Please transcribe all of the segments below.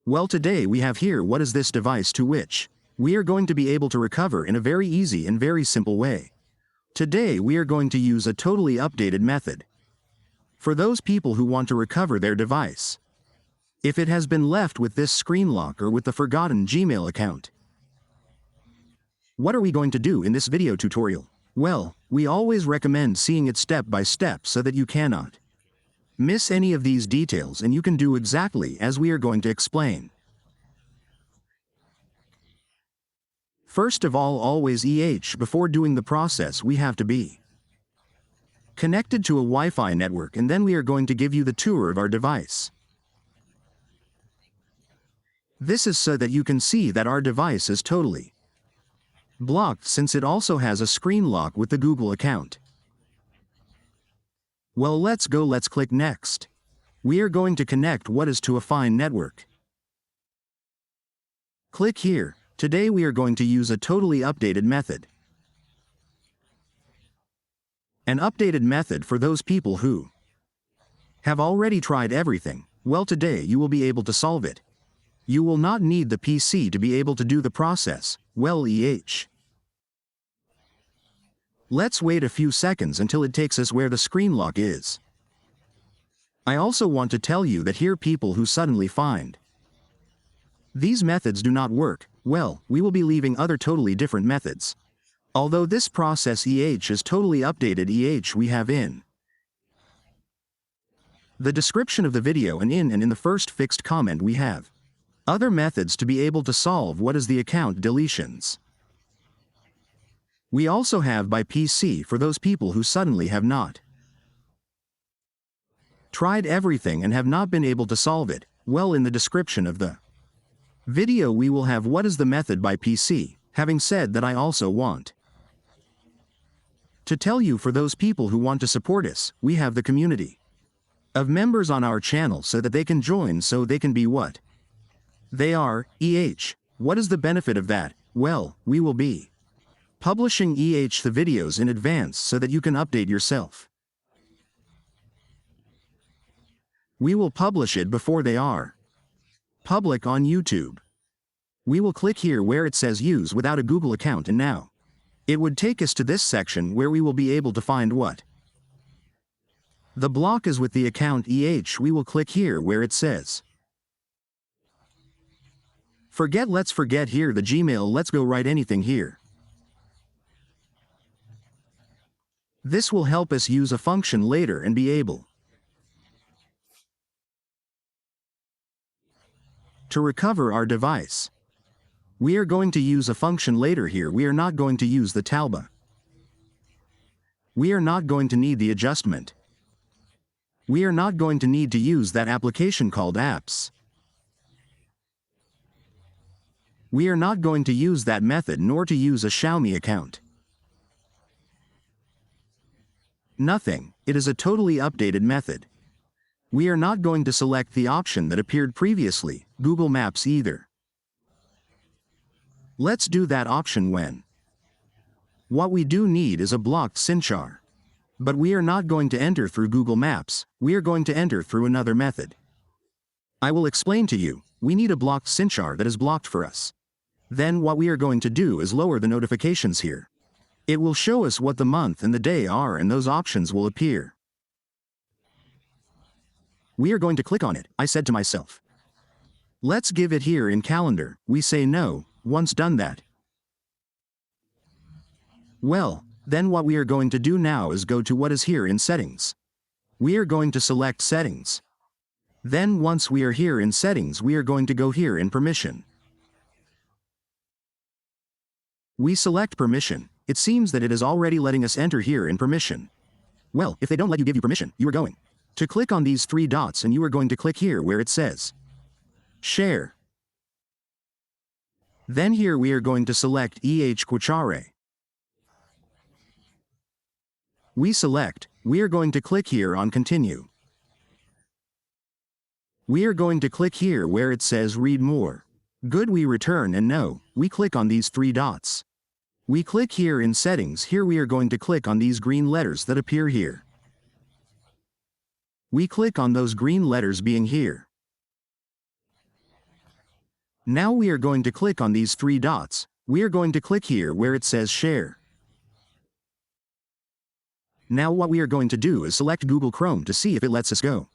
Well, today we have here what is this device to which we are going to be able to recover in a very easy and very simple way. Today we are going to use a totally updated method for those people who want to recover their device if it has been left with this screen lock or with the forgotten Gmail account. What are we going to do in this video tutorial? Well, we always recommend seeing it step by step so that you cannot miss any of these details and you can do exactly as we are going to explain. First of all, always before doing the process we have to be connected to a Wi-Fi network, and then we are going to give you the tour of our device. This is so that you can see that our device is totally blocked, since it also has a screen lock with the Google account. Well, let's click next. We are going to connect what is to a fine network. Click here. Today we are going to use a totally updated method. An updated method for those people who have already tried everything. Well, today you will be able to solve it. You will not need the PC to be able to do the process. Well, let's wait a few seconds until it takes us where the screen lock is. I also want to tell you that here people who suddenly find these methods do not work, well, we will be leaving other totally different methods. Although this process is totally updated, we have in the description of the video and in the first fixed comment we have other methods to be able to solve what is the account deletions. We also have by PC for those people who suddenly have not tried everything and have not been able to solve it. Well, in the description of the video we will have what is the method by PC. Having said that, I also want to tell you, for those people who want to support us, we have the community of members on our channel so that they can join, so they can be what they are. What is the benefit of that? Well, we will be publishing the videos in advance so that you can update yourself. We will publish it before they are public on YouTube. We will click here where it says use without a Google account, and now it would take us to this section where we will be able to find what the block is with the account. We will click here where it says forget. Let's forget here the Gmail. Let's go write anything here. This will help us use a function later and be able to recover our device. We are going to use a function later here. We are not going to use the Talba. We are not going to need the adjustment. We are not going to need to use that application called apps. We are not going to use that method, nor to use a Xiaomi account. Nothing. It is a totally updated method. We are not going to select the option that appeared previously, Google Maps, either. Let's do that option when what we do need is a blocked SIM-char. But we are not going to enter through Google Maps, we are going to enter through another method. I will explain to you. We need a blocked SIM-char that is blocked for us. Then what we are going to do is lower the notifications here. It will show us what the month and the day are, and those options will appear. We are going to click on it. I said to myself, let's give it here in calendar. We say no. Once done that, well, then what we are going to do now is go to what is here in settings. We are going to select settings. Then once we are here in settings, we are going to go here in permission. We select permission. It seems that it is already letting us enter here in permission. Well, if they don't let you give you permission, you are going to click on these three dots and you are going to click here where it says share. Then here we are going to select Quachare. We select. We are going to click here on continue. We are going to click here where it says read more. Good, we return and no. We click on these three dots. We click here in settings. Here we are going to click on these green letters that appear here. We click on those green letters being here. Now we are going to click on these three dots. We are going to click here where it says Share. Now what we are going to do is select Google Chrome to see if it lets us go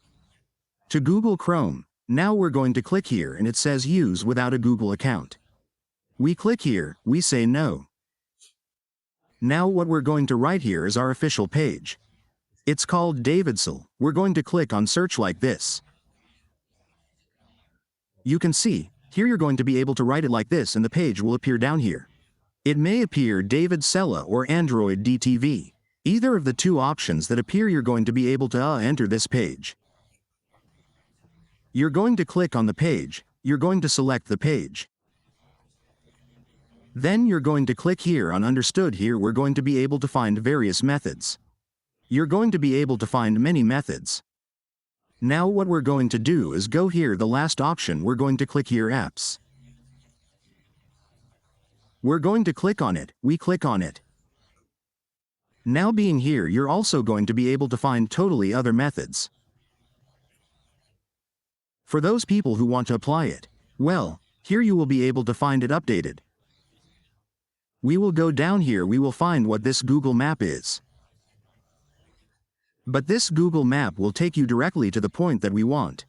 to Google Chrome. Now we're going to click here and it says Use without a Google account. We click here, we say no. Now what we're going to write here is our official page. It's called Davidsel. We're going to click on search like this. You can see, here you're going to be able to write it like this and the page will appear down here. It may appear David Sella or Android DTV. Either of the two options that appear you're going to be able to enter this page. You're going to click on the page, you're going to select the page. Then you're going to click here on Understood. Here we're going to be able to find various methods. You're going to be able to find many methods. Now what we're going to do is go here, the last option, we're going to click here Apps. We're going to click on it, we click on it. Now being here you're also going to be able to find totally other methods. For those people who want to apply it, well, here you will be able to find it updated. We will go down here, we will find what this Google Map is. But this Google Map will take you directly to the point that we want.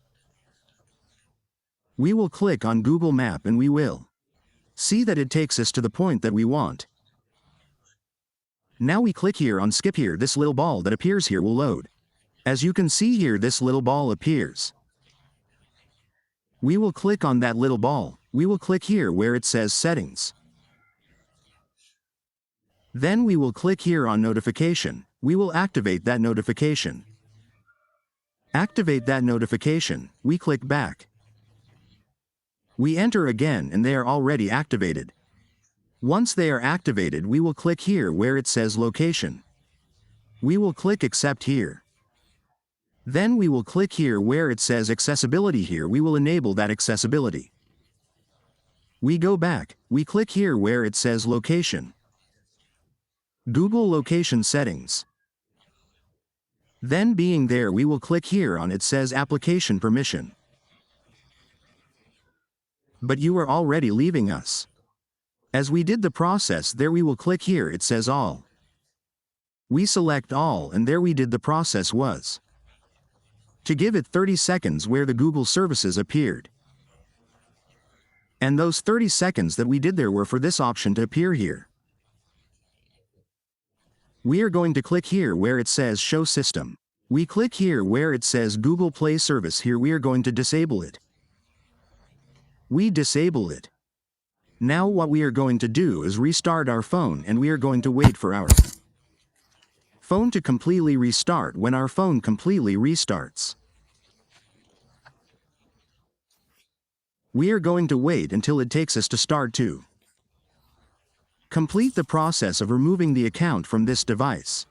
We will click on Google Map and we will see that it takes us to the point that we want. Now we click here on Skip. Here this little ball that appears here will load. As you can see here, this little ball appears. We will click on that little ball. We will click here where it says Settings. Then we will click here on Notification. We will activate that notification. Activate that notification. We click back. We enter again and they are already activated. Once they are activated, we will click here where it says Location. We will click Accept here. Then we will click here where it says Accessibility. Here we will enable that accessibility. We go back, we click here where it says Location. Google Location Settings. Then being there we will click here on it says Application Permission. But you are already leaving us. As we did the process there we will click here it says All. We select All and there we did the process was to give it 30 seconds where the Google services appeared. And those 30 seconds that we did there were for this option to appear here. We are going to click here where it says Show System. We click here where it says Google Play Service. Here we are going to disable it. We disable it. Now what we are going to do is restart our phone and we are going to wait for our phone to completely restart. When our phone completely restarts, we are going to wait until it takes us to start to complete the process of removing the account from this device.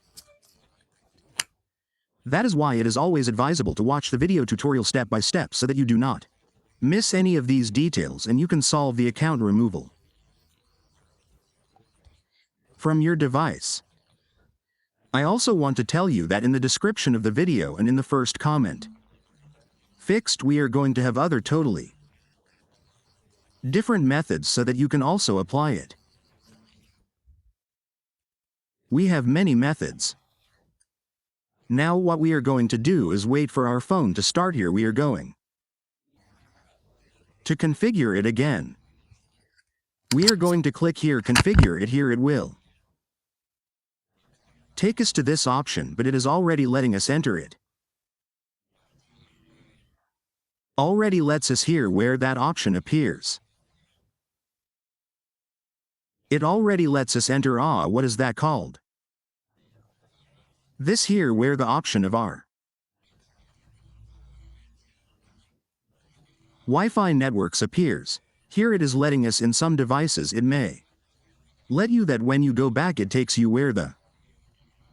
That is why it is always advisable to watch the video tutorial step by step so that you do not miss any of these details and you can solve the account removal from your device. I also want to tell you that in the description of the video and in the first comment fixed, we are going to have other totally different methods so that you can also apply it. We have many methods. Now what we are going to do is wait for our phone to start. Here we are going to configure it again. We are going to click here Configure it. Here it will take us to this option, but it is already letting us enter it. Already lets us here where that option appears. It already lets us enter what is that called? This here where the option of our Wi-Fi networks appears. Here it is letting us in some devices it may let you that when you go back it takes you where the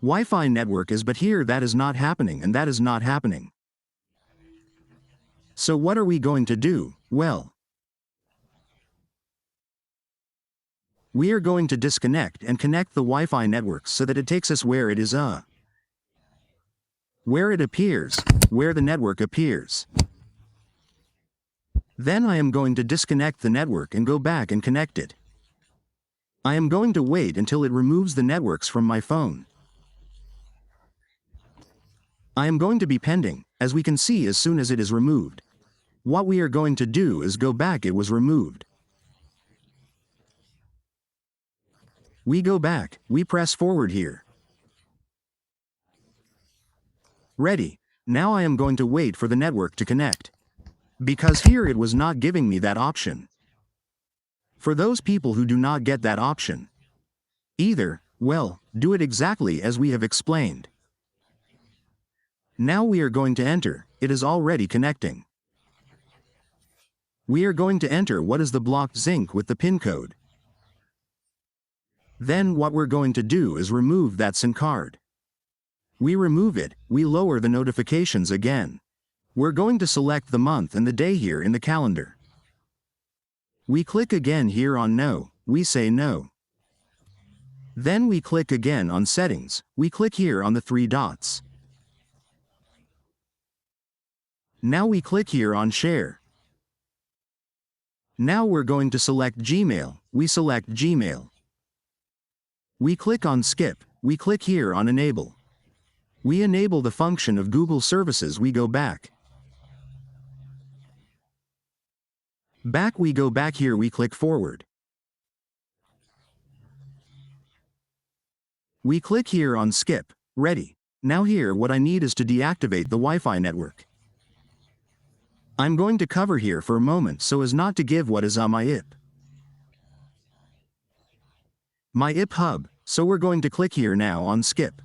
Wi-Fi network is, but here that is not happening and that is not happening. So what are we going to do? Well, we are going to disconnect and connect the Wi-Fi networks so that it takes us where it is where it appears, where the network appears. Then I am going to disconnect the network and go back and connect it. I am going to wait until it removes the networks from my phone. I am going to be pending, as we can see as soon as it is removed. What we are going to do is go back, it was removed. We go back, we press forward here. Ready. Now I am going to wait for the network to connect. Because here it was not giving me that option. For those people who do not get that option either, well, do it exactly as we have explained. Now we are going to enter, it is already connecting. We are going to enter what is the blocked zinc with the PIN code. Then what we're going to do is remove that SIM card. We remove it, we lower the notifications again. We're going to select the month and the day here in the calendar. We click again here on No, we say no. Then we click again on Settings, we click here on the 3 dots. Now we click here on Share. Now we're going to select Gmail, we select Gmail. We click on Skip, we click here on Enable. We enable the function of Google services, we go back. Back we go back here, we click Forward. We click here on Skip, Ready. Now here what I need is to deactivate the Wi-Fi network. I'm going to cover here for a moment so as not to give what is on my IP. My IP hub, so we're going to click here now on Skip.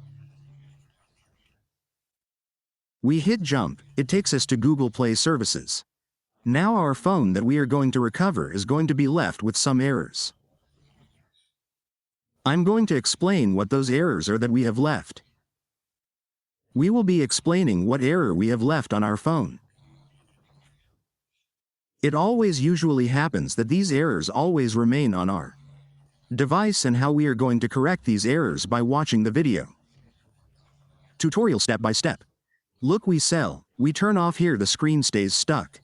We hit Jump, it takes us to Google Play Services. Now our phone that we are going to recover is going to be left with some errors. I'm going to explain what those errors are that we have left. We will be explaining what error we have left on our phone. It always usually happens that these errors always remain on our device, and how we are going to correct these errors by watching the video. Tutorial step by step. Look, we turn off here, the screen stays stuck.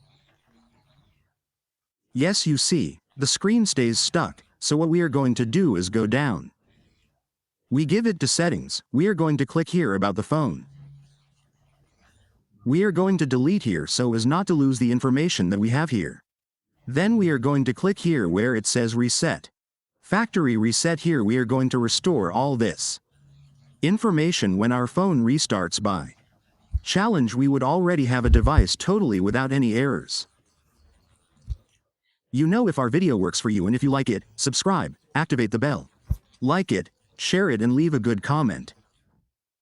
Yes, you see, the screen stays stuck, so what we are going to do is go down. We give it to Settings, we are going to click here about the phone. We are going to delete here so as not to lose the information that we have here. Then we are going to click here where it says Reset. Factory Reset, here we are going to restore all this information when our phone restarts. By challenge we would already have a device totally without any errors. You know, if our video works for you, and if you like it, subscribe, activate the bell, like it, share it and leave a good comment.